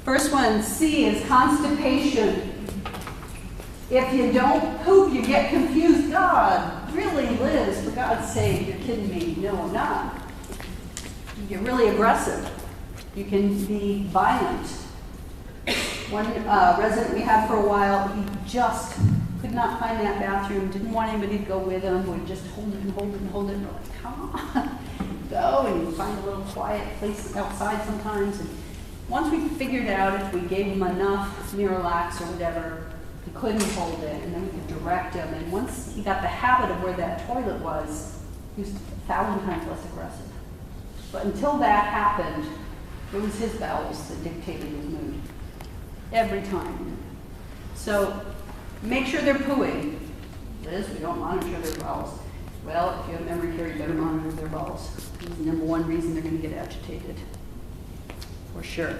First one, C, is constipation. If you don't poop, you get confused. God, really, Liz, for God's sake, you're kidding me. No, I'm not. You get really aggressive. You can be violent. One resident we had for a while, he just could not find that bathroom, didn't want anybody to go with him, would just hold it and hold it and hold it, and we're like, come on, go, and you find a little quiet place outside sometimes. And once we figured out if we gave him enough Miralax or whatever, he couldn't hold it, and then we could direct him. And once he got the habit of where that toilet was, he was 1,000 times less aggressive. But until that happened, it was his bowels that dictated his mood. Every time. So make sure they're pooing. Liz, we don't monitor their bowels. Well, if you have memory care, you better monitor their bowels. This is the number one reason they're going to get agitated. For sure.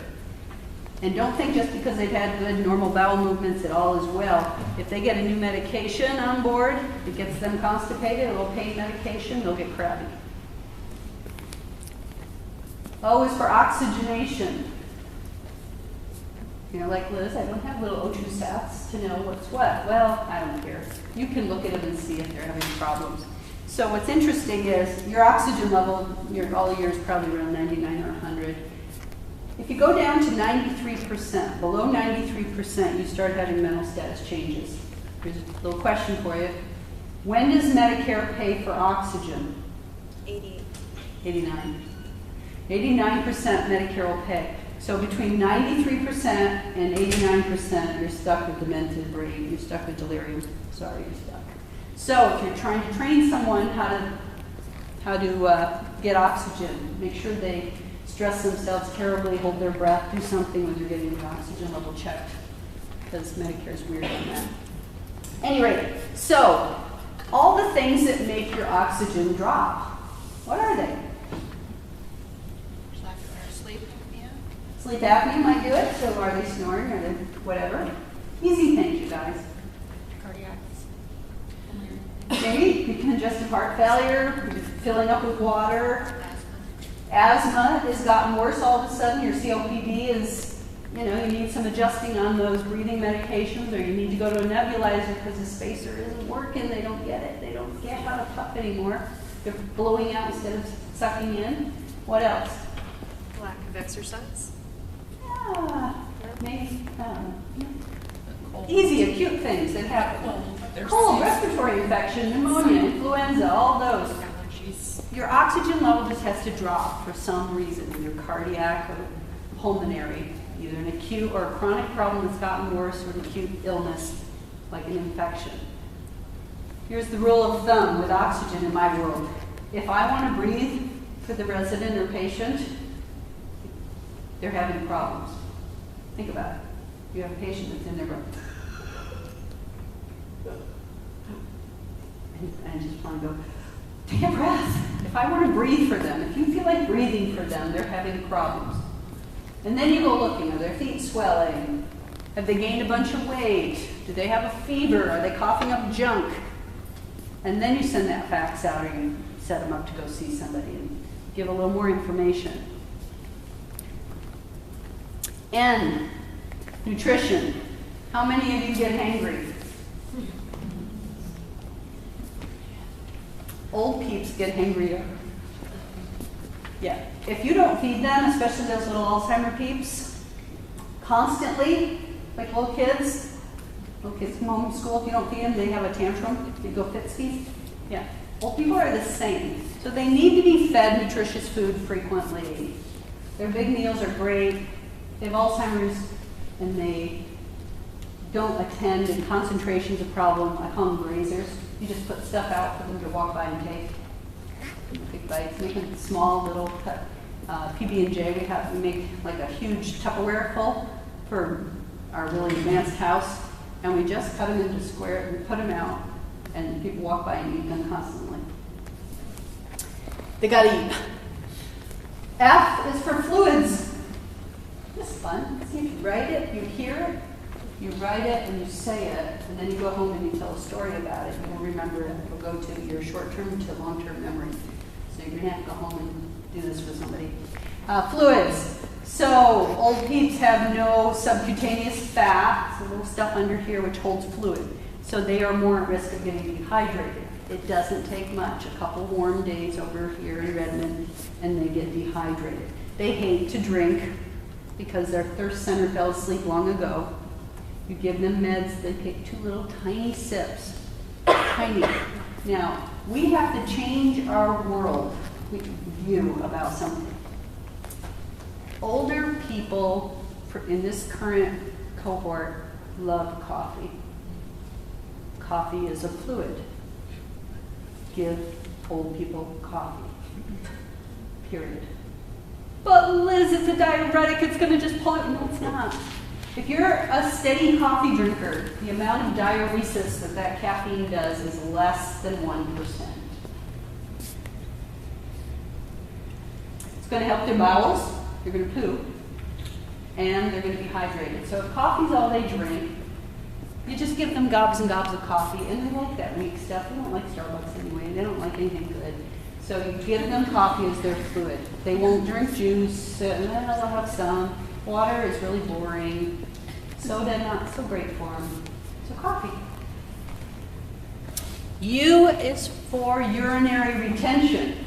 And don't think just because they've had good normal bowel movements that all is well. If they get a new medication on board, it gets them constipated, a little pain medication, they'll get crabby. O is for oxygenation. You know, like Liz, I don't have little O2 stats to know what's what. Well, I don't care. You can look at them and see if they're having problems. So what's interesting is your oxygen level, all of yours probably around 99 or 100. If you go down to 93%, below 93%, you start having mental status changes. Here's a little question for you. When does Medicare pay for oxygen? 89. 89% Medicare will pay. So between 93% and 89%, you're stuck with demented brain. You're stuck with delirium. Sorry, you're stuck. So if you're trying to train someone how to get oxygen, make sure they stress themselves terribly, hold their breath, do something when they're getting the oxygen level checked, because Medicare is weird on that. Anyway, so all the things that make your oxygen drop, what are they? Sleep apnea might do it, so are they snoring or they whatever? Easy things, you guys. Cardiac. Maybe congestive heart failure, filling up with water. Asthma has gotten worse all of a sudden. Your COPD is, you need some adjusting on those breathing medications, or you need to go to a nebulizer because the spacer isn't working. They don't get it. They don't get how to puff anymore. They're blowing out instead of sucking in. What else? Lack of exercise. Maybe. Easy, acute things that happen. Cold, respiratory infection, pneumonia, influenza, all those. Your oxygen level just has to drop for some reason, either cardiac or pulmonary, either an acute or a chronic problem that's gotten worse, or an acute illness like an infection. Here's the rule of thumb with oxygen in my world. If I want to breathe for the resident or patient, they're having problems. Think about it. You have a patient that's in their room. And I just want to go, take a breath. If I want to breathe for them, if you feel like breathing for them, they're having problems. And then you go looking, are their feet swelling? Have they gained a bunch of weight? Do they have a fever? Are they coughing up junk? And then you send that fax out, or you set them up to go see somebody and give a little more information. N, nutrition. How many of you get hangry? Old peeps get hangrier. Yeah. If you don't feed them, especially those little Alzheimer peeps, constantly, like little kids come home from school, if you don't feed them, they have a tantrum, they go fitsy. Yeah. Old people are the same. So they need to be fed nutritious food frequently. Their big meals are great. They have Alzheimer's and they don't attend, and concentration's a problem. I call them grazers. You just put stuff out for them to walk by and take. Big bites, make them small, little cut. PB&J, we make like a huge Tupperware full for our really advanced house, and we just cut them into square and put them out, and people walk by and eat them constantly. They gotta eat. F is for fluids. This is fun. See, if you write it, you hear it, you write it, and you say it, and then you go home and you tell a story about it. You will remember it. It will go to your short-term to long-term memory. So you're going to have to go home and do this with somebody. Fluids. So old peeps have no subcutaneous fat, it's a little stuff under here which holds fluid. So they are more at risk of getting dehydrated. It doesn't take much, a couple warm days over here in Redmond, and they get dehydrated. They hate to drink because their thirst center fell asleep long ago. You give them meds, they take 2 little tiny sips, tiny. Now, we have to change our world view about something. Older people in this current cohort love coffee. Coffee is a fluid. Give old people coffee. Period. But Liz, it's a diuretic, it's going to just pull it. No, it's not. If you're a steady coffee drinker, the amount of diuresis that caffeine does is less than 1%. It's going to help their bowels, they're going to poop, and they're going to be hydrated. So if coffee's all they drink, you just give them gobs and gobs of coffee, and they like that weak stuff. They don't like Starbucks anyway. They don't like anything good. So you give them coffee as their fluid. They won't drink juice. They'll have some. Water is really boring. Soda, not so great for them. So coffee. U is for urinary retention.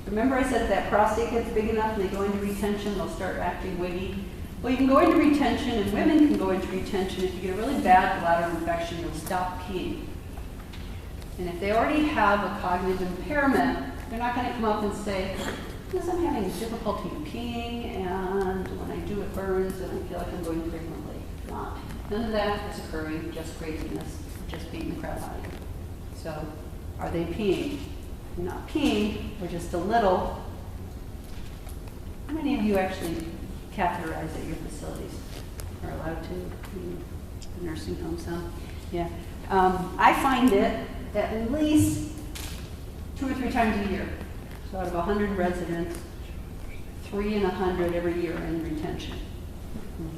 Remember I said if that prostate gets big enough and they go into retention, they'll start acting wiggy. Well, you can go into retention, and women can go into retention. If you get a really bad bladder infection, you'll stop peeing. And if they already have a cognitive impairment, they're not going to come up and say, because I'm having difficulty peeing, and when I do it burns, and I feel like I'm going frequently. Not. None of that is occurring, just craziness, just beating the crap out of you. So, are they peeing? They're not peeing, or just a little. How many of you actually catheterize at your facilities? Are allowed to in the nursing home, some? Yeah. I find it at least 2 or 3 times a year. So out of 100 residents, 3 in 100 every year are in retention.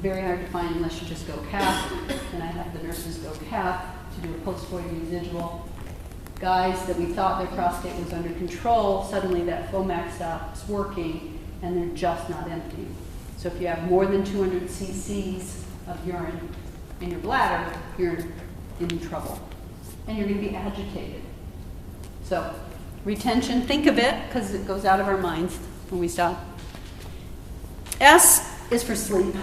Very hard to find unless you just go cath, and I have the nurses go cath to do a post-void residual. Guys that we thought their prostate was under control, suddenly that Fomax stops working, and they're just not emptying. So if you have more than 200 cc's of urine in your bladder, you're in trouble. And you're going to be agitated. So retention, think of it, because it goes out of our minds when we stop. S is for sleep.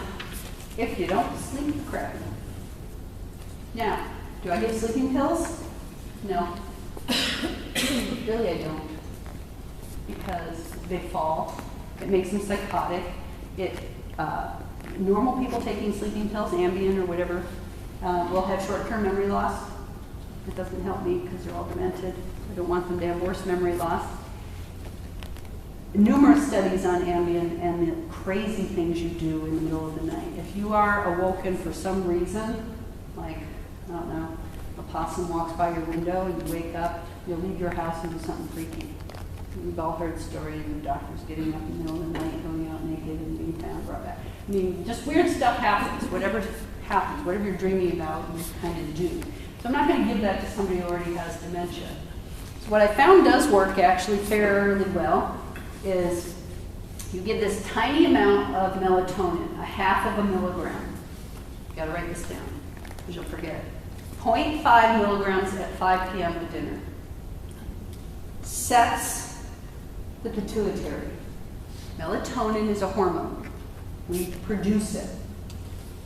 If you don't sleep, crap. Now, do I give sleeping pills? No. Really, I don't. Because they fall. It makes them psychotic. Normal people taking sleeping pills, Ambien or whatever, will have short-term memory loss. It doesn't help me because they're all demented. I don't want them to have worse memory loss. Numerous studies on Ambien and the crazy things you do in the middle of the night. If you are awoken for some reason, like, I don't know, a possum walks by your window and you wake up, you'll leave your house and do something freaky. We've all heard stories of doctors getting up in the middle of the night, going out naked and being found, brought back. I mean, just weird stuff happens. Whatever happens, whatever you're dreaming about, you kind of do. So I'm not going to give that to somebody who already has dementia. So what I found does work actually fairly well is you give this tiny amount of melatonin, 1/2 of a milligram. You got to write this down because you'll forget it. 0.5 milligrams at 5 p.m. with dinner. Sets the pituitary. Melatonin is a hormone. We produce it.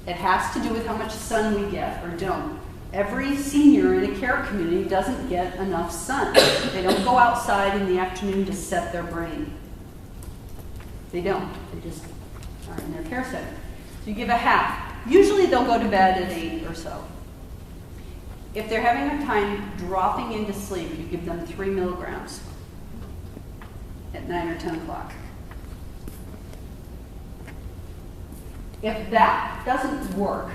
It has to do with how much sun we get or don't. Every senior in a care community doesn't get enough sun. They don't go outside in the afternoon to set their brain. They don't. They just are in their care center. So you give 1/2. Usually they'll go to bed at 8 or so. If they're having a time dropping into sleep, you give them 3 milligrams at 9 or 10 o'clock. If that doesn't work,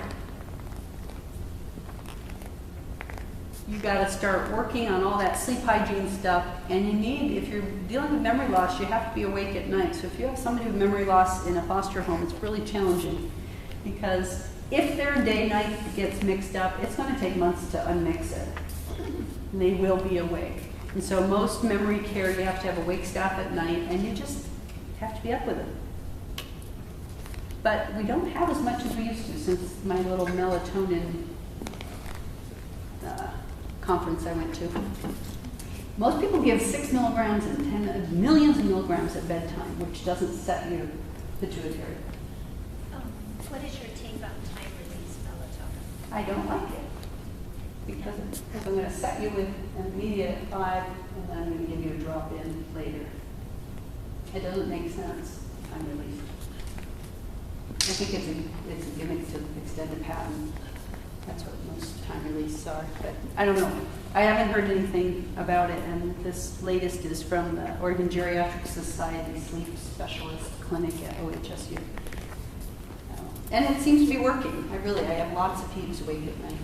you got to start working on all that sleep hygiene stuff. And you need, if you're dealing with memory loss, you have to be awake at night. So if you have somebody with memory loss in a foster home, it's really challenging because if their day-night gets mixed up, it's going to take months to unmix it. And they will be awake. And so most memory care, you have to have awake staff at night, and you just have to be up with it. But we don't have as much as we used to since my little melatonin conference I went to. Most people give 6 milligrams and millions of milligrams at bedtime, which doesn't set your pituitary. What is your take on time-release melatonin? I don't like it because I'm going to set you with an immediate at 5 and then I'm going to give you a drop in later. It doesn't make sense, time release. I think it's a gimmick to extend the patent. That's what most time releases are, but I don't know. I haven't heard anything about it, and this latest is from the Oregon Geriatric Society Sleep Specialist Clinic at OHSU. And it seems to be working. I have lots of peeps awake at night.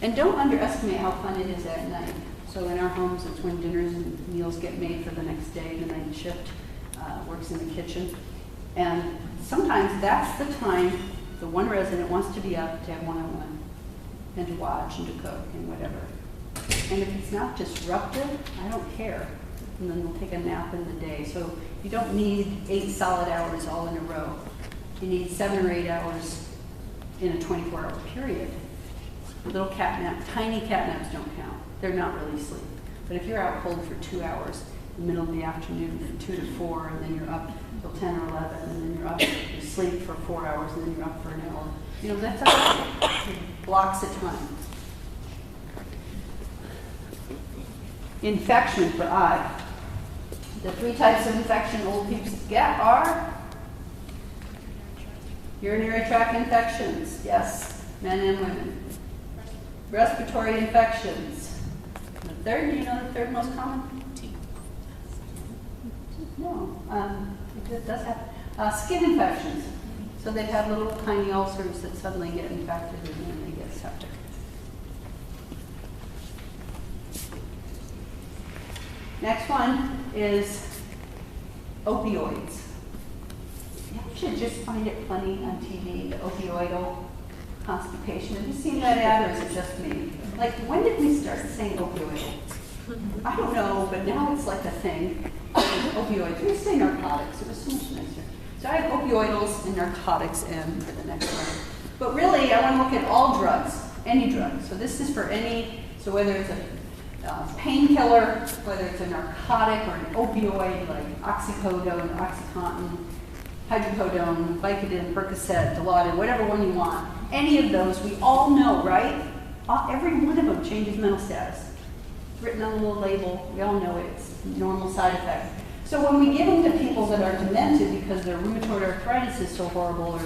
And don't underestimate how fun it is at night. So in our homes, it's when dinners and meals get made for the next day, the night shift works in the kitchen. And sometimes that's the time the one resident wants to be up to have one-on-one and to watch and to cook and whatever. And if it's not disruptive, I don't care. And then we'll take a nap in the day. So you don't need 8 solid hours all in a row. You need 7 or 8 hours in a 24-hour period. Little cat nap, tiny cat naps don't count. They're not really sleep. But if you're out cold for 2 hours in the middle of the afternoon from 2 to 4, and then you're up till 10 or 11, and then you're up, you sleep for 4 hours, and then you're up for an hour. You know, that's how it blocks of time. Infection for eye. The 3 types of infection old people get are urinary tract infections, yes, men and women. Respiratory infections. The third, do you know the third most common? No, it does have skin infections. So they have little tiny ulcers that suddenly get infected and then they get septic. Next one is opioids. You should just find it funny on TV, the opioidal constipation. Have you seen that ad, or is it just me? Like, when did we start saying opioidal? I don't know, but now it's like a thing. Opioids. We used to say narcotics. It was so much nicer. So I have opioidals and narcotics in for the next one. But really, I want to look at all drugs, any drug. So this is for any, so whether it's a painkiller, whether it's a narcotic or an opioid like oxycodone, OxyContin, hydrocodone, Vicodin, Percocet, Dilaudid, whatever one you want. Any of those, we all know, right? Every one of them changes mental status. It's written on a little label. We all know it. It's a normal side effect. So when we give them to people that are demented because their rheumatoid arthritis is so horrible, or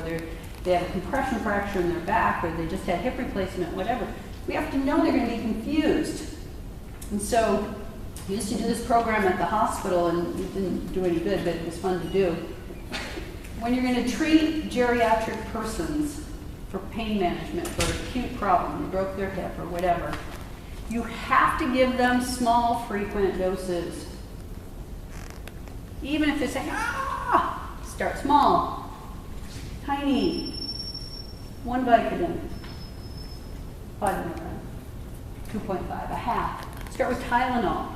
they have a compression fracture in their back, or they just had hip replacement, whatever, we have to know they're going to be confused. And so we used to do this program at the hospital, and it didn't do any good, but it was fun to do. When you're going to treat geriatric persons for pain management, for an acute problem, they broke their hip or whatever, you have to give them small, frequent doses. Even if they say, start small, tiny, 1 Vicodin, 5 milligrams, 2.5, a half. Start with Tylenol.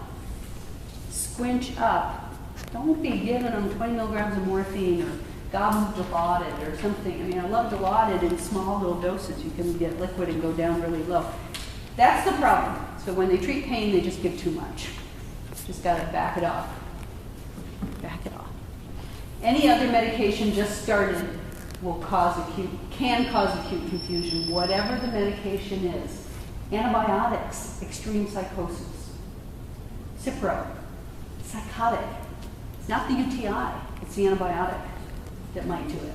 Squinch up. Don't be giving them 20 milligrams of morphine or gobs of Dilaudid or something. I mean, I love Dilaudid in small little doses. You can get liquid and go down really low. That's the problem. So when they treat pain, they just give too much. Just got to back it off. Back it off. Any other medication just started can cause acute confusion, whatever the medication is. Antibiotics, extreme psychosis. Cipro, psychotic. It's not the UTI, it's the antibiotic that might do it.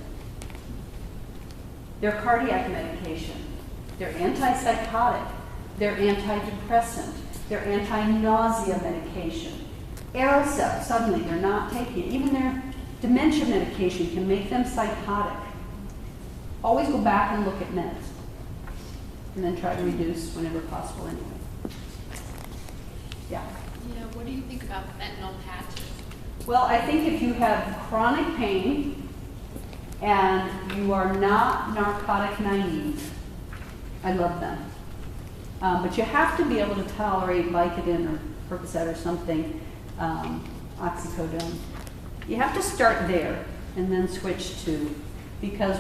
They're cardiac medication. They're antipsychotic. They're antidepressant. They're anti-nausea medication. Aricept, suddenly they're not taking it. Even their dementia medication can make them psychotic. Always go back and look at meds. And then try to reduce whenever possible anyway. Yeah? What do you think about fentanyl patches? Well, I think if you have chronic pain and you are not narcotic naive, I love them. But you have to be able to tolerate Vicodin or Percocet or something, oxycodone. You have to start there and then switch to because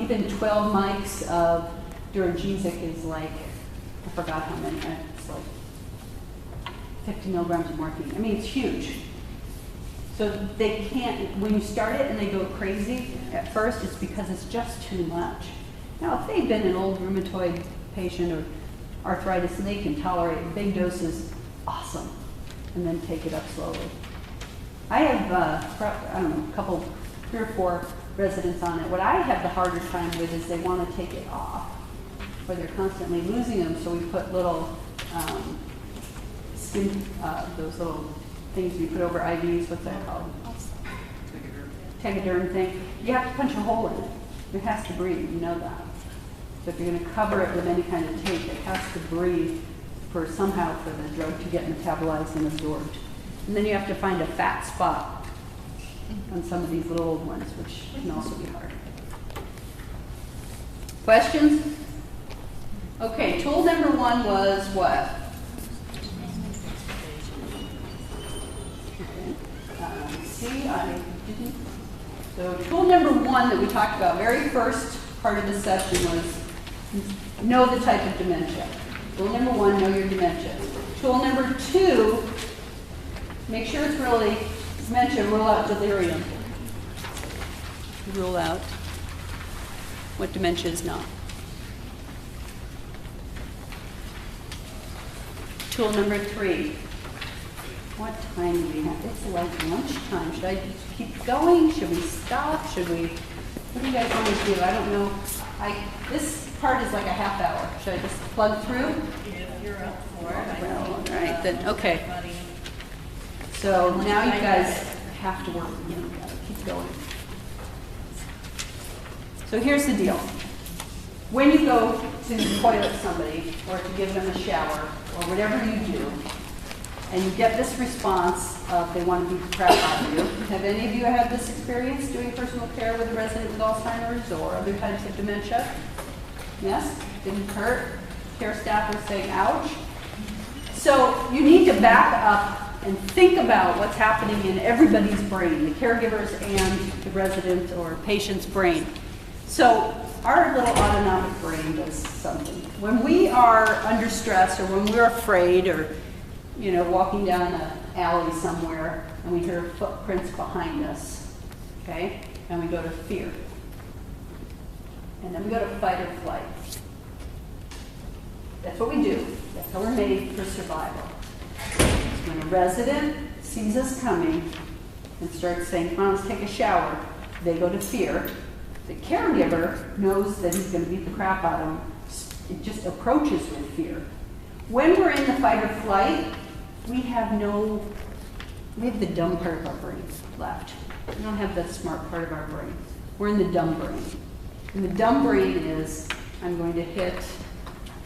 even 12 mics of Geriatric is like, I forgot how many, it's like 50 milligrams of morphine. I mean, it's huge. So they can't, when you start it and they go crazy at first, it's because it's just too much. Now, if they've been an old rheumatoid patient or arthritis and they can tolerate big doses, awesome. And then take it up slowly. I have, I don't know, a couple, 3 or 4 residents on it. What I have the harder time with is they want to take it off, or they're constantly losing them. So we put little those little things you put over IVs. What's that called? Tegaderm thing. You have to punch a hole in it. It has to breathe. You know that. So if you're going to cover it with any kind of tape, it has to breathe for somehow for the drug to get metabolized and absorbed. And then you have to find a fat spot on some of these little old ones, which can also be hard. Questions? Okay, tool number 1 was what? Okay. See, I didn't. So tool number 1 that we talked about, very first part of the session was know the type of dementia. Tool number 1, know your dementia. Tool number 2, make sure it's really dementia, rule out delirium. Rule out what dementia is not. Tool number 3, what time do we have? It's like lunchtime. Should I just keep going? Should we stop? Should we, what do you guys want to do? I don't know. This part is like a half hour. Should I just plug through? If you're up for it. Well, all right, then, okay. So now you guys have to work. You know, gotta keep going. So here's the deal. When you go to toilet somebody or to give them a shower or whatever you do, and you get this response of they want to beat the crap out of you. Have any of you had this experience doing personal care with a resident with Alzheimer's or other types of dementia? Yes? Didn't hurt? Care staff was saying, ouch. So you need to back up and think about what's happening in everybody's brain, the caregiver's and the resident or patient's brain. So our little autonomic brain does something. When we are under stress or when we're afraid or walking down an alley somewhere and we hear footprints behind us, okay? And we go to fear. And then we go to fight or flight. That's what we do. That's how we're made for survival. When a resident sees us coming and starts saying, come on, let's take a shower, they go to fear. The caregiver knows that he's going to beat the crap out of them. It just approaches with fear. When we're in the fight or flight, we have the dumb part of our brain left. We don't have the smart part of our brain. We're in the dumb brain. And the dumb brain is, I'm going to hit,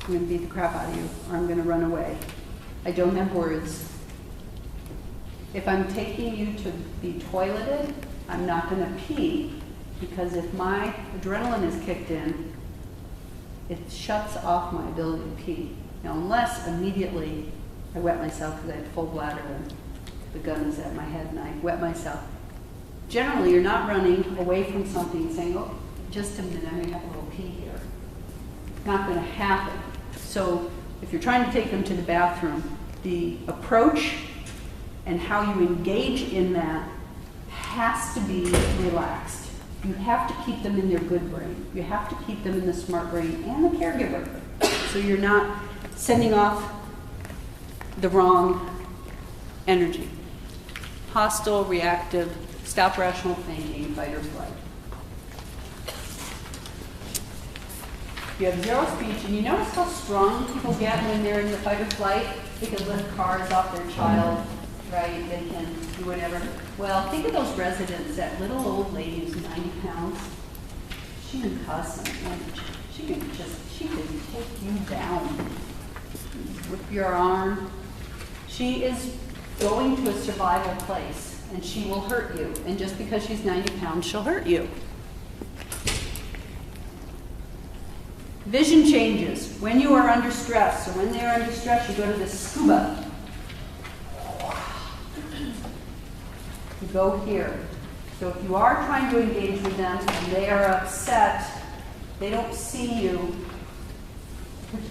I'm going to beat the crap out of you, or I'm going to run away. I don't have words. If I'm taking you to be toileted, I'm not going to pee, because if my adrenaline is kicked in, it shuts off my ability to pee. Now, unless immediately I wet myself because I had full bladder and the gun is at my head and I wet myself. Generally, you're not running away from something and saying, oh, just a minute, I'm going to have a little pee here. Not going to happen. So if you're trying to take them to the bathroom, the approach and how you engage in that has to be relaxed. You have to keep them in their good brain. You have to keep them in the smart brain and the caregiver. So you're not sending off the wrong energy. Hostile, reactive, stop rational thinking, fight or flight. You have zero speech, and you notice how strong people get when they're in the fight or flight? They can lift cars off their child, right? They can do whatever. Well, think of those residents, that little old lady who's 90 pounds. She can cuss and she can take you down. Whip your arm. She is going to a survival place, and she will hurt you. And just because she's 90 pounds, she'll hurt you. Vision changes. When you are under stress, or when they are under stress, you go to the scuba. You go here. So if you are trying to engage with them and they are upset, they don't see you.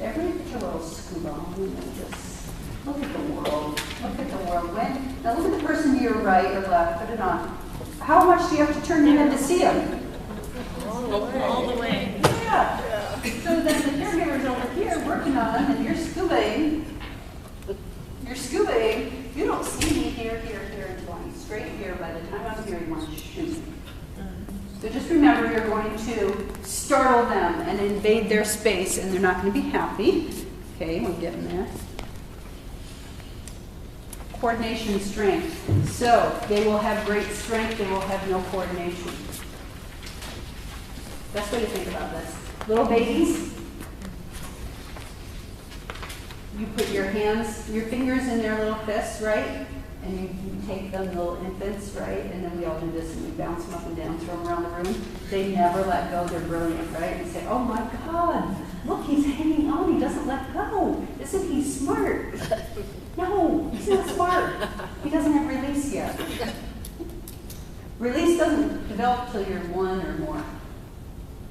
Everybody put your little scuba on and just look at the world. Look at the world. Now look at the person to your right or left. Put it on. How much do you have to turn your head to see them? All the way. Yeah. So then the caregiver's over here working on them and you're scubaing. You're scubaing. You don't see me here, and going straight here. By the time I'm here, you want to shoot. So just remember, you're going to startle them and invade their space, and they're not going to be happy. Okay, we're getting there. Coordination and strength. So they will have great strength, they will have no coordination. Best way to think about this. Little babies, you put your fingers in their little fists, right? And you take them, little infants, right? And then we all do this and we bounce them up and down, throw them around the room. They never let go, they're brilliant, right? And say, oh my God, look, he's hanging on, he doesn't let go. Isn't he smart? No, he's not smart. He doesn't have release yet. Release doesn't develop till you're 1 or more.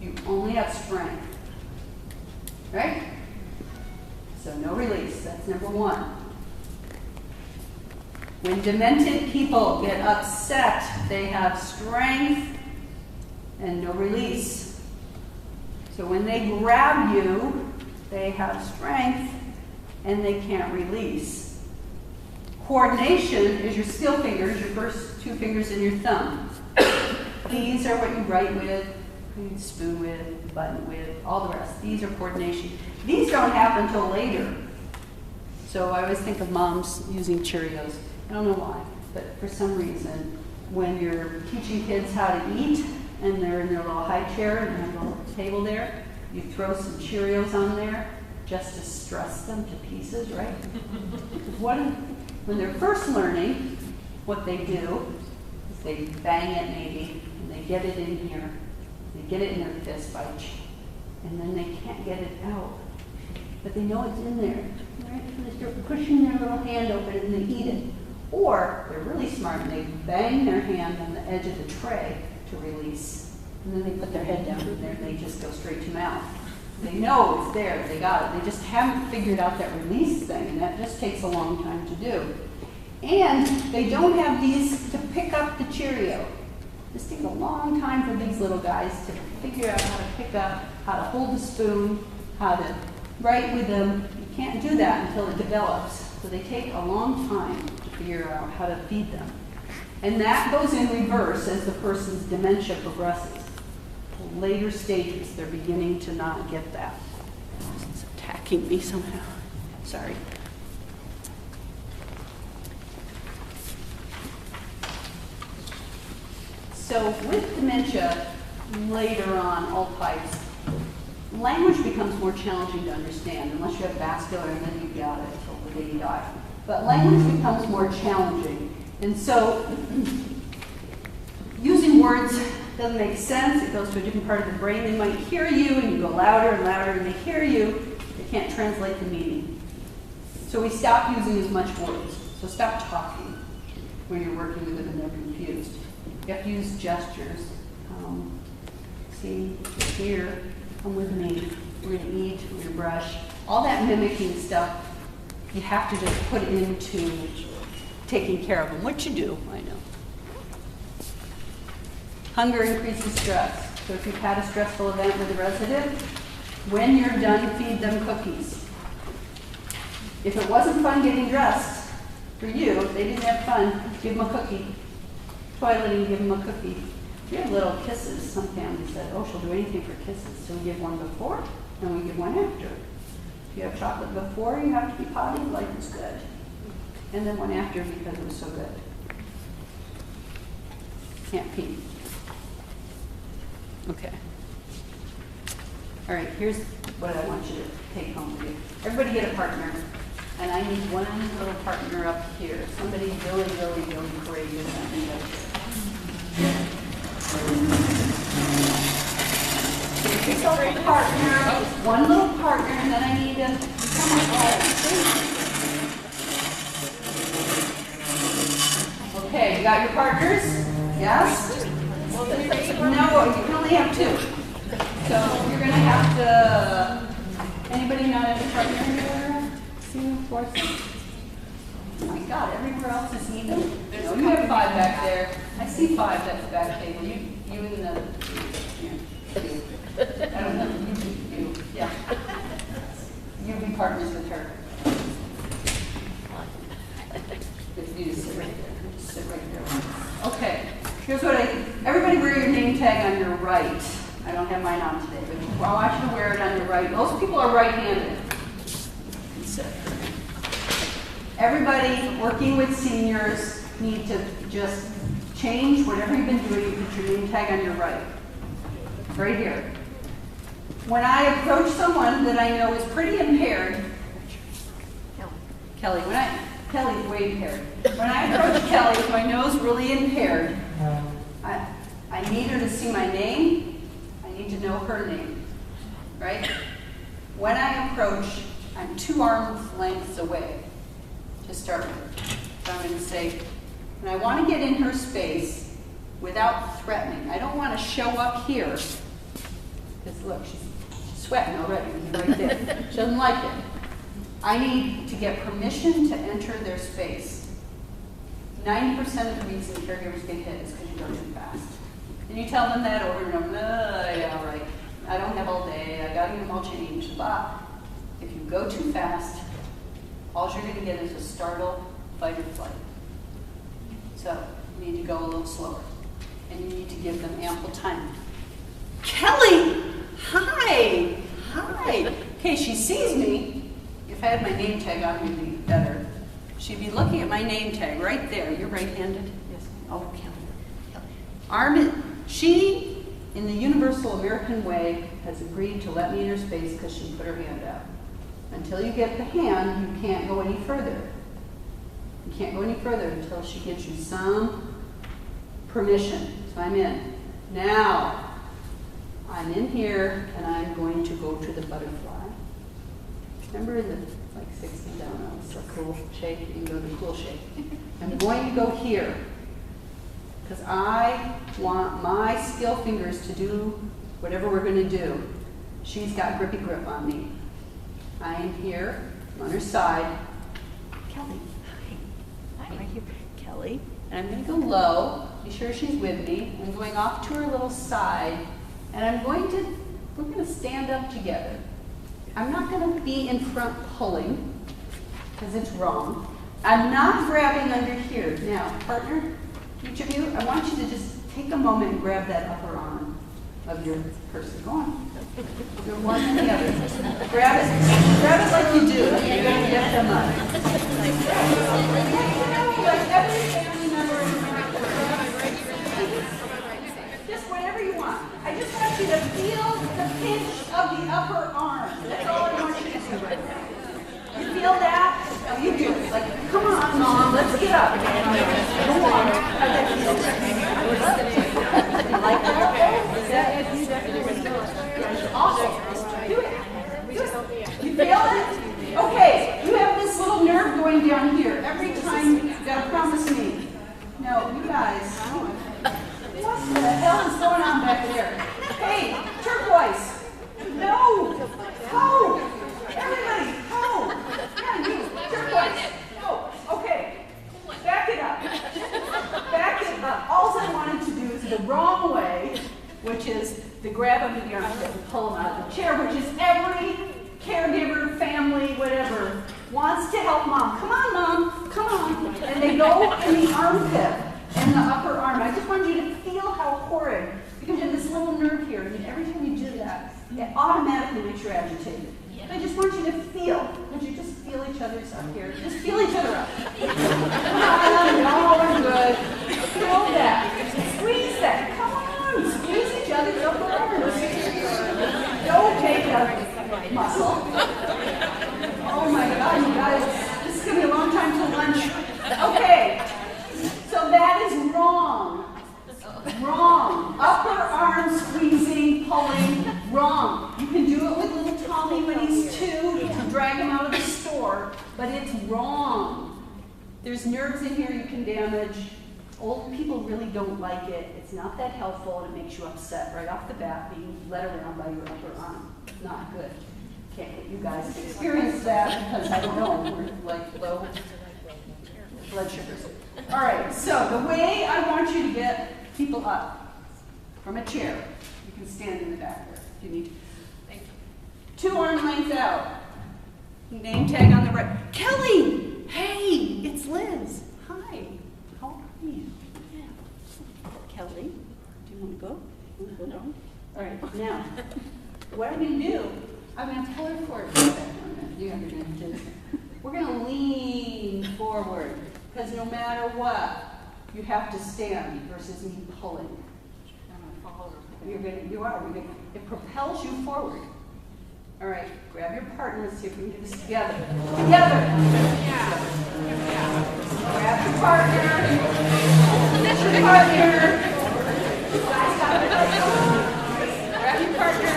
You only have strength, right? So no release, that's number 1. When demented people get upset, they have strength and no release. So when they grab you, they have strength and they can't release. Coordination is your skill fingers, your first 2 fingers and your thumb. These are what you write with, you spoon with, button with, all the rest. These are coordination. These don't happen until later. So I always think of moms using Cheerios. I don't know why, but for some reason, when you're teaching kids how to eat and they're in their little high chair and their little table there, you throw some Cheerios on there just to stress them to pieces, right? When they're first learning, what they do is they bang it maybe, and they get it in here. They get it in their fist by, and then they can't get it out. But they know it's in there, right? And they start pushing their little hand open and they eat it. Or they're really smart and they bang their hand on the edge of the tray to release. And then they put their head down in there and they just go straight to mouth. They know it's there, they got it. They just haven't figured out that release thing, and that just takes a long time to do. And they don't have these to pick up the Cheerio. This takes a long time for these little guys to figure out how to pick up, how to hold the spoon, how to write with them. You can't do that until it develops. So they take a long time to figure out how to feed them. And that goes in reverse as the person's dementia progresses. Later stages, they're beginning to not get that. It's attacking me somehow. Sorry. So with dementia, later on, all types, language becomes more challenging to understand unless you have vascular and then you've got it until the day you die. But language becomes more challenging. And so using words doesn't make sense. It goes to a different part of the brain. They might hear you and you go louder and louder and they hear you. They can't translate the meaning. So we stop using as much words. So stop talking when you're working with them and they're confused. You have to use gestures. See, here, come with me. We're going to eat, we're going to brush. All that mimicking stuff, you have to just put into taking care of them. What you do, I know. Hunger increases stress. So if you've had a stressful event with a resident, when you're done, feed them cookies. If it wasn't fun getting dressed for you, if they didn't have fun, give them a cookie. Toileting, give them a cookie. We have little kisses. Some families said, oh, she'll do anything for kisses. So we give one before, and we give one after. If you have chocolate before, you have to be potty, like it's good. And then one after because it was so good. Can't pee. Okay. All right, here's what I want you to take home with you. Everybody get a partner. And I need one little partner up here. Somebody really, really, really courageous. Pick yourself a partner, one little partner, and then I need to come up. Okay, you got your partners? Yes? No, you can only have two. So you're going to have to, anybody not at a partner here? See, of course. Oh my God, everywhere else is even. No, you have 5 back there. I see 5 at the back table. You and the, I don't know, you, yeah. You be partners with her. If you just sit right there. Just sit right there. Okay. Here's what everybody wear your name tag on your right. I don't have mine on today, but I want you to wear it on your right. Most people are right-handed. Everybody working with seniors need to just change whatever you've been doing and put your name tag on your right. Right here. When I approach someone that I know is pretty impaired, Kelly's way impaired. When I approach Kelly, who I know is really impaired, I need her to see my name. I need to know her name, right? When I approach, I'm 2 arms lengths away to start with. So I'm going to say, and I want to get in her space without threatening. I don't want to show up here, because look, she's sweating already right there. She doesn't like it. I need to get permission to enter their space. 90% of the reason caregivers get hit is because you go too fast. And you tell them that over and over, yeah, right. I don't have all day, I gotta get them all changed, blah. If you go too fast, all you're gonna get is a startle, fight or flight. So you need to go a little slower. And you need to give them ample time. Kelly, hi. Okay, she sees me. If I had my name tag on, it'd be better. She'd be looking at my name tag right there. You're right-handed? Yes. Oh, Kelly. She, in the universal American way, has agreed to let me in her space because she put her hand out. Until you get the hand, you can't go any further. You can't go any further until she gives you some permission. So I'm in. Now, I'm in here, and I'm going to go to the butterfly. Remember in the 60s, I don't know, it's a cool shake, you can go to cool shake. I'm going to go here, because I want my skill fingers to do whatever we're going to do. She's got grippy grip on me. I am here, I'm on her side. Kelly, hi. Right here, Kelly. And I'm going to go low, be sure she's with me. I'm going off to her little side, and we're going to stand up together. I'm not going to be in front pulling, because it's wrong. I'm not grabbing under here. Now, partner, each of you, I want you to just take a moment and grab that upper arm of your person. Go on. You're one and the other. Grab it like you do. You're going to get them up. Like every family member in just whatever you want. I just want you to feel the pinch of the upper arm. That's all I want you to do right now. You feel that? Oh, you do. Like, come on, Mom, let's get up. Go on. You like that? Awesome. Do it. You feel it? Okay, you have this little nerve going down here. Every time, you gotta promise me. No, you guys. What the hell is going on back there? Hey, turquoise. No. Ho. Everybody, ho. Yeah, you. Turquoise. Oh, okay. Back it up. Back it up. All I wanted to do is the wrong way, which is the grab under the armpit and pull them out of the chair, which is every caregiver, family, whatever, wants to help Mom. Come on, Mom. Come on. And they go in the armpit and the upper arm. I just want you to feel how horrid, because you have this little nerve here, and every time you do that, it automatically makes you agitated. I just want you to feel. Would you just feel each other's up here? Just feel each other up. Come on, no, we're good. Feel that. Squeeze that. Come on. Squeeze each other's upper arms. Don't take a muscle. Oh my God, you guys. This is going to be a long time till lunch. Okay. So that is wrong. Wrong. Upper arm squeezing, pulling, wrong. You can do it with little Tommy when he's 2 to drag him out of the store, but it's wrong. There's nerves in here you can damage. Old people really don't like it. It's not that helpful, and it makes you upset right off the bat, being led around by your upper arm. Not good. Can't get you guys to experience that because I don't know, we're like low blood sugars. All right, so the way I want you to get people up from a chair, you can stand in the back there if you need to. Thank you. 2 arm lengths out. Name tag on the right. Kelly! Hey, it's Liz. Hi. How are you? Yeah. Kelly, do you want to go? You want to go down? All right, now, what I'm going to do, I'm going to tell her for it. We're going to lean forward, because no matter what, you have to stand versus me pulling. I'm going to follow her. It propels you forward. All right, grab your partner. Let's see if we can do this together. Together. Yeah. Grab your partner. That's your partner. Guys, got it. Grab your partner.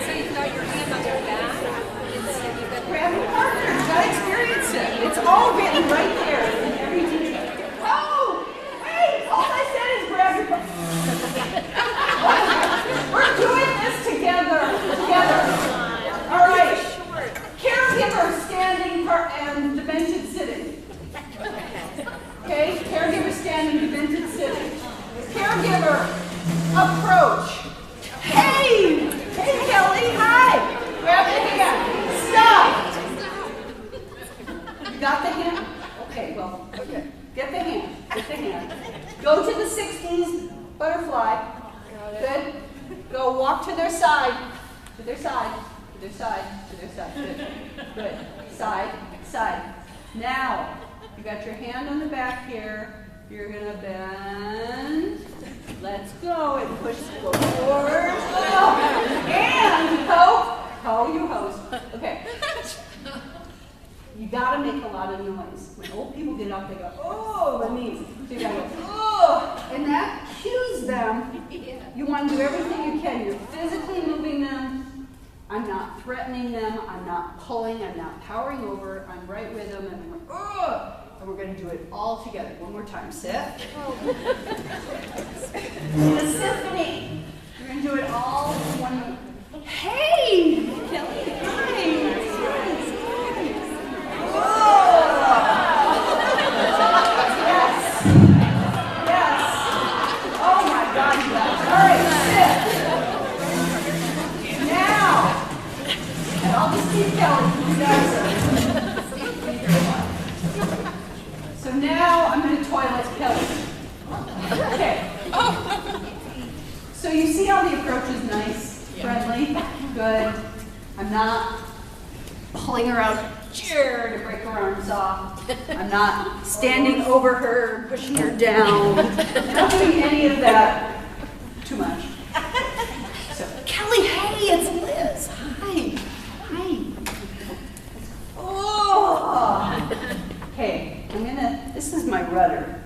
So you've got your hand on your back. Grab your partner. You gotta experience it. It's all written right there in every detail. Oh, hey! All I said is grab your partner. We're doing this together. Together. All right, caregiver standing and demented sitting. Okay, caregiver standing, demented sitting. Caregiver, approach. Hey, hey Kelly, hi. Grab the hand. Stop. You got the hand? Okay, well, okay. Get the hand, get the hand. Go to the 60s, butterfly. Good. Go walk to their side, to their side. To their side, to their side. Good. Good. Side, side. Now, you got your hand on the back here. You're going to bend. Let's go. And push forward. Oh. And ho, you host. Okay. You got to make a lot of noise. When old people get up, they go, oh, the knees. So you got to go, oh. And that cues them. You want to do everything you can. You're physically moving them. I'm not threatening them, I'm not pulling, I'm not powering over, I'm right with them, and we're, ugh! And we're going to do it all together. One more time. Sit. In a symphony. We're going to do it all in one. Hey! Kelly, hi! Yes! Yes! Oh my God, you guys. All right, sit. I'll just keep telling you guys. So now I'm going to toilet Kelly. Okay. So you see how the approach is nice, friendly, good. I'm not pulling her out of the chair to break her arms off. I'm not standing over her, pushing her down. I'm not doing any of that too much. So Kelly, hey, it's Liz. Hi. Oh. Okay, this is my rudder.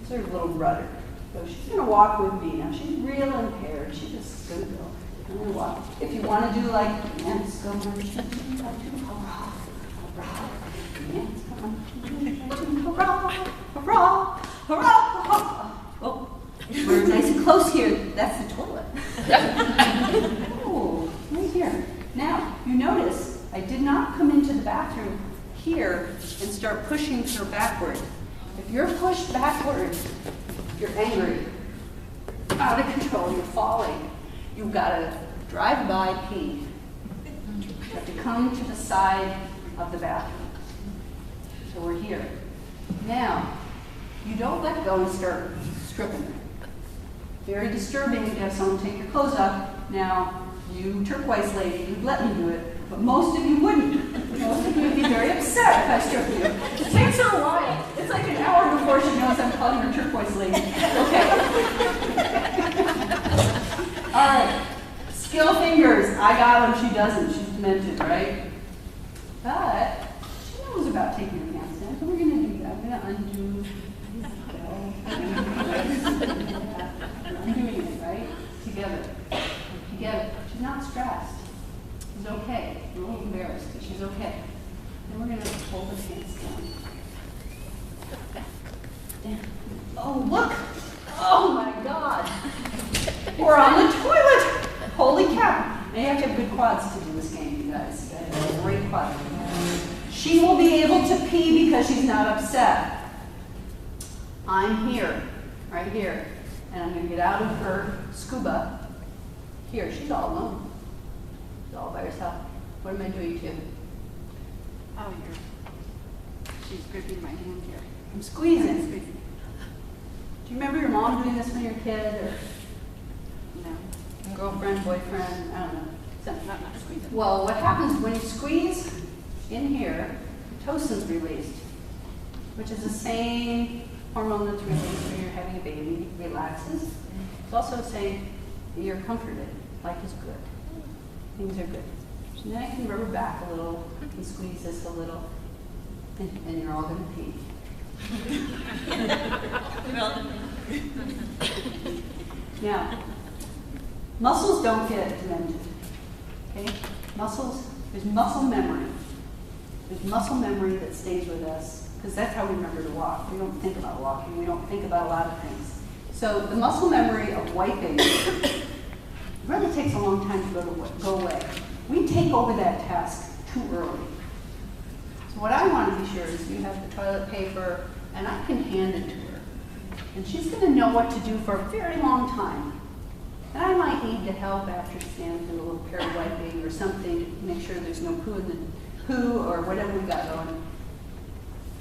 This is her little rudder. So she's gonna walk with me. Now she's real impaired. She's just gonna go. I'm gonna walk. If you want to do like dance, go hurrah, hurrah. Oh, we're nice and close here. That's the toilet. Oh, right here. Now, you notice I did not come into the bathroom here and start pushing her backward. If you're pushed backward, you're angry, out of control, you're falling. You've got to drive by pee. You have to come to the side of the bathroom. So we're here. Now, you don't let go and start stripping her. Very disturbing to have someone take your clothes off. Now, you turquoise lady, you'd let me do it, but most of you wouldn't. Most of you would be very upset if I stripped you. It takes her a while. It's like an hour before she knows I'm calling her turquoise lady. Okay. All right. Skill fingers. I got them. She doesn't. She's demented, right? But she knows about taking her pants down. So we're going to do that. I'm going to undo. I'm doing it, right? Together. Together. She's not stressed. She's okay. We're a little embarrassed, but she's okay. Then we're going to hold the pants down. Down. Oh, or on the toilet. Holy cow. And you have to have good quads to do this game, you guys. You gotta have great quads. She will be able to pee because she's not upset. I'm here, right here, and I'm gonna get out of her scuba. Here, she's all alone. She's all by herself. What am I doing to you? Oh, she's gripping my hand here. I'm squeezing. Do you remember your mom doing this when you were a kid, or girlfriend, boyfriend? I don't know. Not squeezing. Well, what happens when you squeeze in here, oxytocin's released, which is the same hormone that's released when you're having a baby. It relaxes. It's also saying you're comforted, life is good, things are good. So then I can rub her back a little and squeeze this a little, and you're all going to pee. Now, muscles don't get demented. Okay? Muscles, there's muscle memory. There's muscle memory that stays with us, because that's how we remember to walk. We don't think about walking. We don't think about a lot of things. So the muscle memory of wiping really takes a long time to go away. We take over that task too early. So what I want to be sure is you have the toilet paper, and I can hand it to her. And she's going to know what to do for a very long time. And I might need to help after stand do a little peri-wiping or something to make sure there's no poo in the poo or whatever we got going.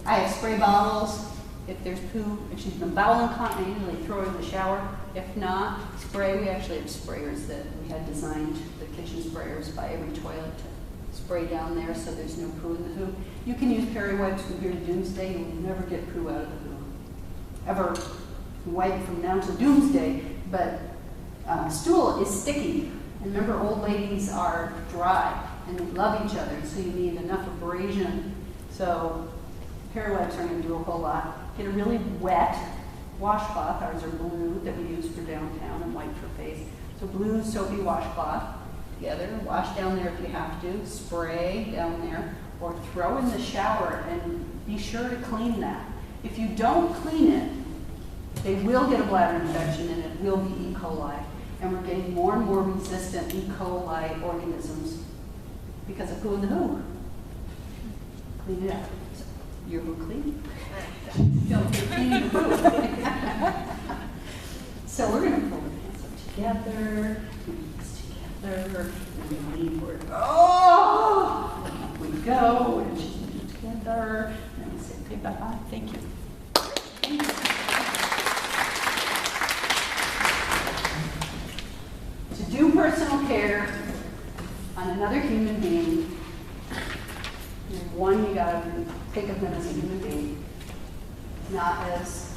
I have spray bottles. If there's poo, if she's been bowel incontinent, I usually throw her in the shower. If not, spray. We actually have sprayers that we had designed, the kitchen sprayers, by every toilet to spray down there so there's no poo in the poo. You can use peri-wipes from here to doomsday. You'll never get poo out of the poo. Ever wipe from now to doomsday, but stool is sticky. And remember, old ladies are dry and they love each other, so you need enough abrasion. So peri-wipes aren't going to do a whole lot. Get a really wet washcloth. Ours are blue that we use for downtown and white for face. So blue soapy washcloth together. Wash down there if you have to. Spray down there. Or throw in the shower and be sure to clean that. If you don't clean it, they will get a bladder infection and it will be E. coli. And we're getting more and more resistant E. coli organisms because of poo in the hoo. Clean it up. Your hoo clean? Don't get clean the hoo. So we're going to pull the pants up together, knees together, and we lean forward. Oh! And up we go, and she's moving together. And we say, okay, bye-bye. Thank you. Thank you. To do personal care on another human being, one, you gotta think of them as a human being, not as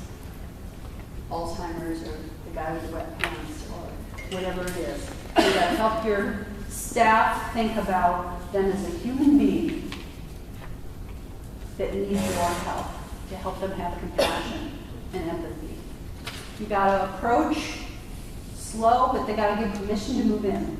Alzheimer's or the guy with the wet pants or whatever it is. You gotta help your staff think about them as a human being that needs your help, to help them have compassion and empathy. You gotta approach slow, but they gotta give permission to move in.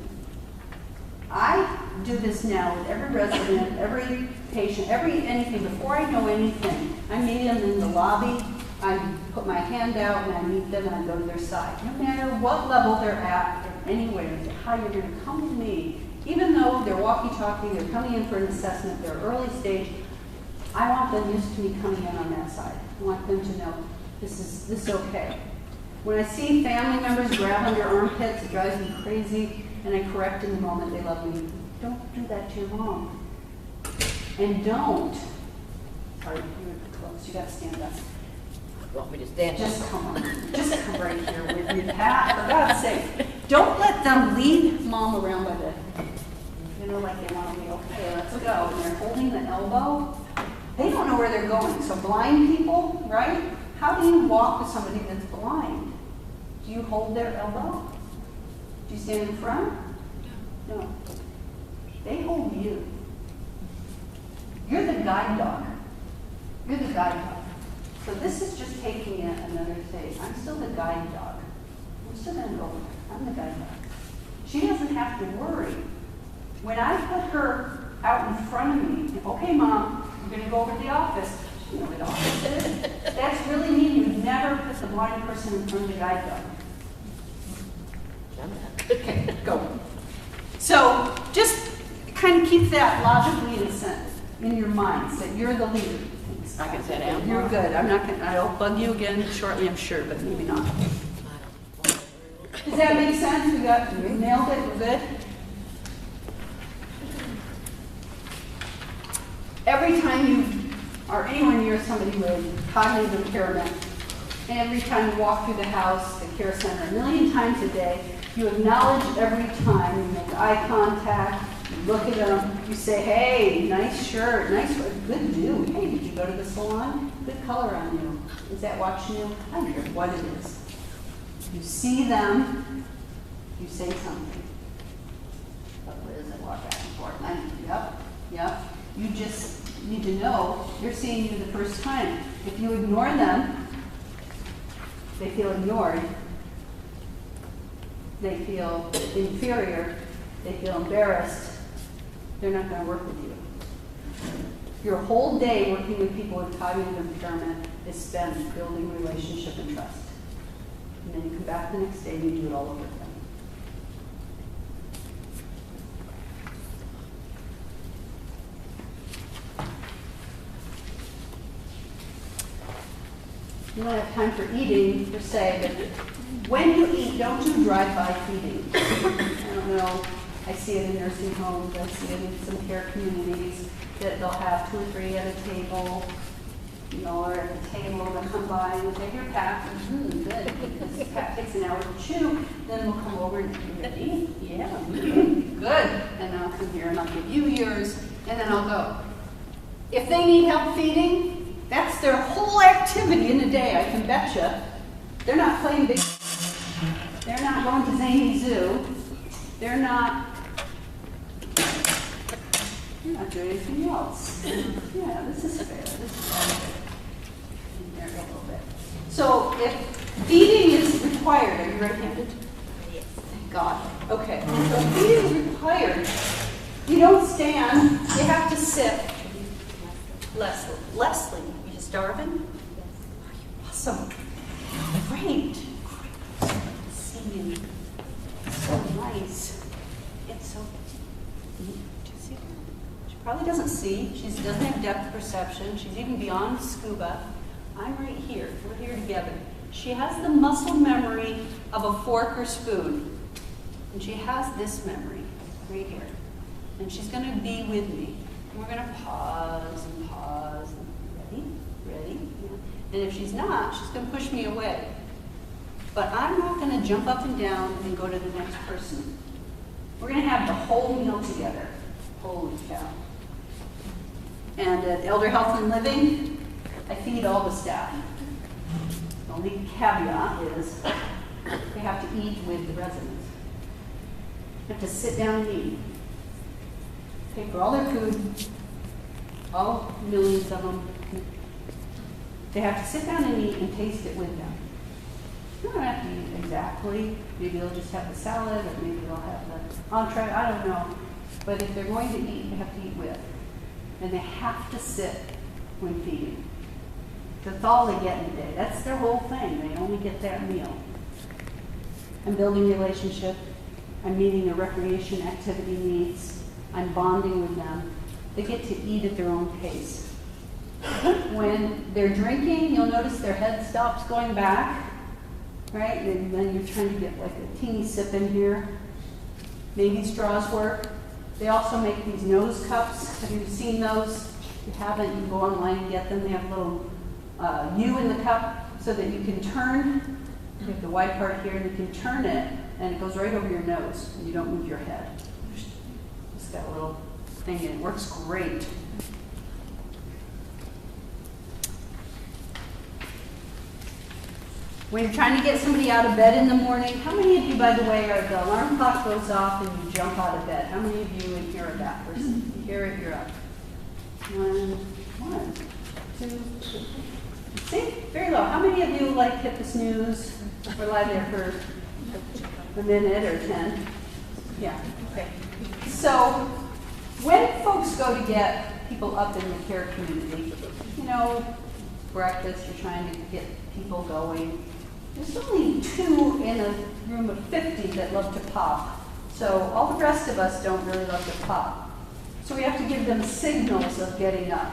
I do this now with every resident, every patient, anything. Before I know anything, I meet them in the lobby, I put my hand out and I meet them and I go to their side. No matter what level they're at, or anywhere, how you're going to come to me, even though they're walkie-talkie, they're coming in for an assessment, they're early stage, I want them used to me coming in on that side. I want them to know this is okay. When I see family members grab on their armpits, it drives me crazy. And I correct in the moment they love me. Don't do that to your mom. And don't. Sorry, you're close. You got to stand up. You want me to stand up? Just come on. Just come right here with me, Pat. For God's sake. Don't let them lead mom around by the, like they want to be, okay, let's go. And they're holding the elbow. They don't know where they're going. So blind people, right? How do you walk with somebody that's blind? Do you hold their elbow? Do you stand in front? No. They hold you. You're the guide dog. You're the guide dog. So this is just taking it another phase. I'm still the guide dog. I'm still going to go with her. I'm the guide dog. She doesn't have to worry. When I put her out in front of me, okay, Mom, we're going to go over to the office. You know what the office is. That's really neat. You never put the blind person in front of the guide dog. Done that. Okay, go. So just kind of keep that logically in your minds that you're the leader. I can sit down. You're good. I'm not gonna, I'll bug you again shortly, I'm sure, but maybe not. Does that make sense? We nailed it, we're good? Every time you are anywhere near somebody with cognitive impairment, every time you walk through the house, the care center, 1,000,000 times a day, you acknowledge every time, you make eye contact, you look at them, you say, hey, nice shirt, nice, good do. Hey, did you go to the salon? Good color on you. Is that watching you? I don't care what it is. You see them, you say something. But where does it walk back and forth? Yep. You just need to know they're seeing you the first time. If you ignore them, they feel ignored. They feel inferior. They feel embarrassed. They're not going to work with you. Your whole day working with people with cognitive impairment is spent building relationship and trust. And then you come back the next day and you do it all over again. You don't have time for eating per se, but when you eat, don't do drive-by feeding. I don't know, I see it in nursing homes, I see it in some care communities, that they'll have 2 or 3 at a table, you know, or at the table, they'll come by and say, here, Pat, good. This Pat takes an hour to chew, then we'll come over and you ready? Yeah, good. And then I'll come here and I'll give you yours, and then I'll go. If they need help feeding, that's their whole activity in the day, I can bet you. They're not playing big. They're not going to Zany Zoo. They're not doing anything else. Yeah, this is fair. This is all fair. In there a little bit. So if feeding is required, are you right-handed? Yes. Thank God. Okay. So if feeding is required, you don't stand, you have to sit. Leslie, you starving? Yes. Awesome. Great. See you. So nice. It's so. Do you see her? She probably doesn't see. She doesn't have depth perception. She's even beyond scuba. I'm right here. We're here together. She has the muscle memory of a fork or spoon. And she has this memory right here. And she's going to be with me. And we're going to pause and pause. Ready? Yeah. And if she's not, she's going to push me away. But I'm not going to jump up and down and go to the next person. We're going to have the whole meal together. Holy cow. And at Elder Health and Living, I feed all the staff. The only caveat is they have to eat with the residents. They have to sit down and eat. Pay for all their food, all millions of them. They have to sit down and eat and taste it with them. They don't have to eat exactly. Maybe they'll just have the salad, or maybe they'll have the entree. I don't know. But if they're going to eat, they have to eat with. And they have to sit when feeding. That's all they get in a day. That's their whole thing. They only get that meal. I'm building relationship. I'm meeting their recreation activity needs. I'm bonding with them. They get to eat at their own pace. When they're drinking, you'll notice their head stops going back, right? And then you're trying to get like a teeny sip in here. Maybe straws work. They also make these nose cups. Have you seen those? If you haven't, you can go online and get them. They have a little U in the cup so that you can turn. You have the white part here, and you can turn it, and it goes right over your nose, and you don't move your head. It's got a little thing in it. It works great. When you're trying to get somebody out of bed in the morning, how many of you, by the way, are the alarm clock goes off and you jump out of bed? How many of you in here are that person? You hear it, you're up. One, two. See? Very low. How many of you like hit the snooze or lie there for a minute or 10? Yeah, okay. So when folks go to get people up in the care community, you know, breakfast, you're trying to get people going. There's only 2 in a room of 50 that love to pop. So all the rest of us don't really love to pop. So we have to give them signals of getting up.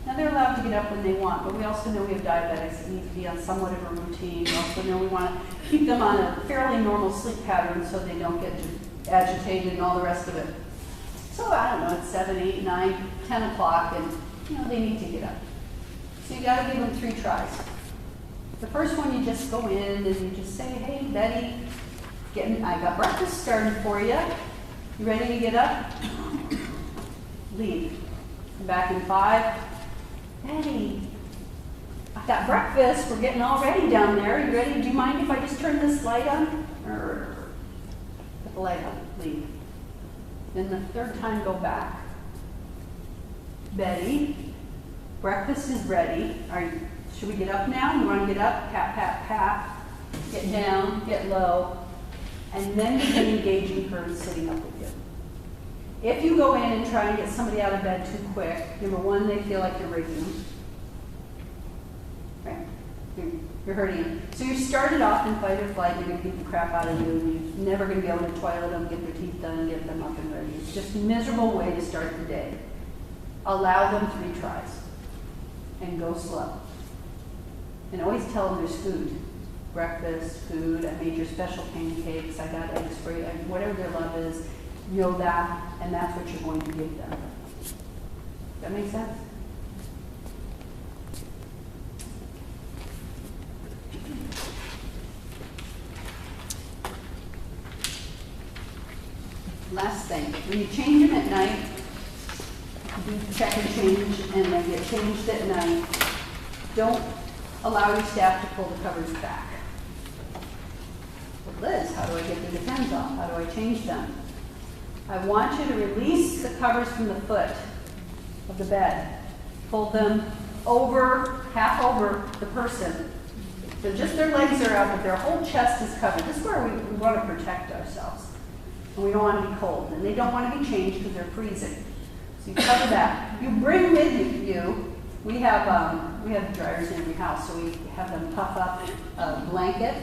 Now they're allowed to get up when they want, but we also know we have diabetics that need to be on somewhat of a routine. We also know we want to keep them on a fairly normal sleep pattern so they don't get agitated and all the rest of it. So I don't know, it's 7, 8, 9, 10 o'clock, and they need to get up. So you got to give them 3 tries. The first one, you just go in and you just say, hey, Betty, I got breakfast started for you. You ready to get up? Leave. Come back in 5. Betty, I got breakfast. We're getting all ready down there. You ready? Do you mind if I just turn this light on? Put the light on. Leave. Then the 3rd time, go back. Betty, breakfast is ready. Should we get up now? You want to get up? Pat, pat, pat. Get down, get low. And then begin engaging her and sitting up with you. If you go in and try and get somebody out of bed too quick, number 1, they feel like you're raping them. Right? You're hurting them. So you started off in fight or flight, you're going to beat the crap out of you, and you're never going to be able to toilet them, get their teeth done, and get them up and ready. It's just a miserable way to start the day. Allow them 3 tries. And go slow. And always tell them there's food. Breakfast, food, I made your special pancakes, I got eggs for you, whatever their love is, know that, and that's what you're going to give them. Does that make sense? Last thing, when you change them at night, do check and change, and they get changed at night, don't allow your staff to pull the covers back. Well, Liz, how do I get the Depends off? How do I change them? I want you to release the covers from the foot of the bed. Fold them over, half over the person. So just their legs are out, but their whole chest is covered. This is where we want to protect ourselves. And we don't want to be cold. And they don't want to be changed because they're freezing. So you cover that. You bring with you, we have dryers in every house, so we have them puff up a blanket,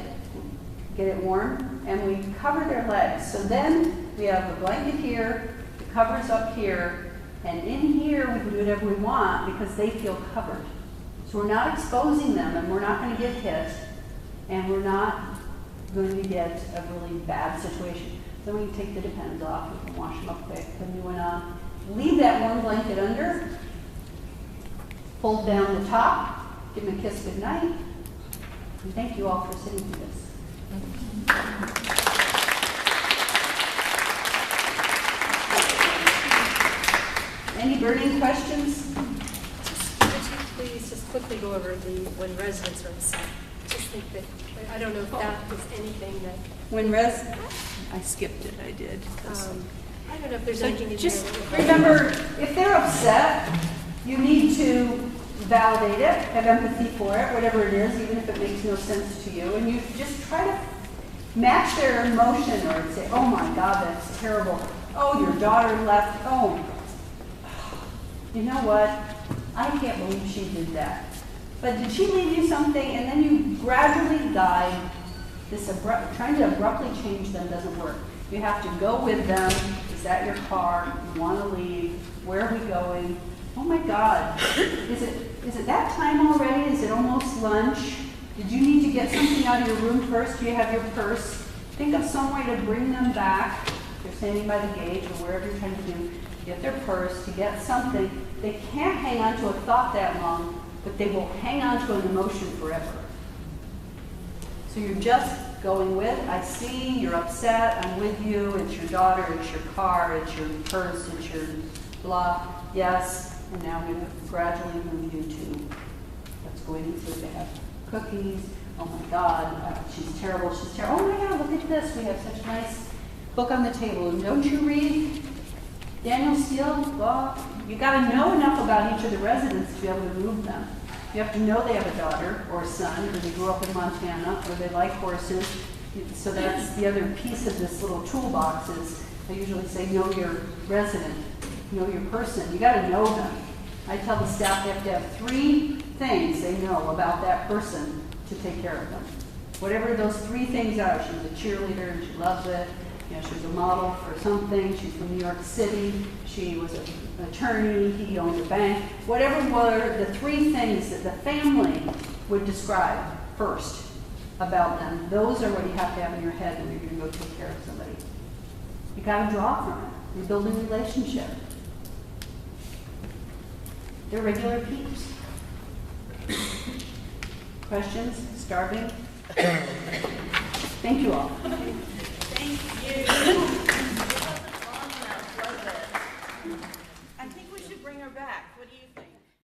get it warm, and we cover their legs. So then we have the blanket here, the covers up here, and in here we can do whatever we want because they feel covered. So we're not exposing them, and we're not going to get hit, and we're not going to get a really bad situation. Then we can take the Depends off, we can wash them up quick, put a new one on. Leave that warm blanket under, fold down the top, give them a kiss goodnight, and thank you all for sitting through this. Any burning questions? Would you please just quickly go over when residents are upset? Just think that, I don't know if that is anything that, I skipped it, I did. I don't know if there's anything in Just there. remember, if they're upset, you need to validate it, have empathy for it, whatever it is, even if it makes no sense to you, and you just try to match their emotion or say, oh my God, that's terrible. Oh, your daughter left. Oh, you know what? I can't believe she did that. But did she leave you something? And then you gradually guide. Trying to abruptly change them doesn't work. You have to go with them. Is that your car? You want to leave? Where are we going? Oh my God, is it that time already? Is it almost lunch? Did you need to get something out of your room first? Do you have your purse? Think of some way to bring them back. They're standing by the gate or wherever you're trying to do. Get their purse, to get something. They can't hang on to a thought that long, but they will hang on to an emotion forever. So you're just going with, I see, you're upset, I'm with you, it's your daughter, it's your car, it's your purse, it's your blah, yes, and now we're going to gradually move you to, let's go in and see if they have cookies. Oh my God, she's terrible, oh my God, look at this, we have such a nice book on the table, and don't you read Daniel Steele? Well, you got to know enough about each of the residents to be able to move them. You have to know they have a daughter or a son, or they grew up in Montana, or they like horses. So that's the other piece of this little toolbox is, I usually say, know your resident, know your person. You got to know them. I tell the staff they have to have 3 things they know about that person to take care of them. Whatever those 3 things are, she was a cheerleader and she loved it. You know, she was a model for something. She's from New York City. She was an attorney. He owned a bank. Whatever were the 3 things that the family would describe first about them, those are what you have to have in your head when you're going to go take care of somebody. You got to draw from it. You're building a relationship. They're regular peeps. Questions? Starving? Thank you all.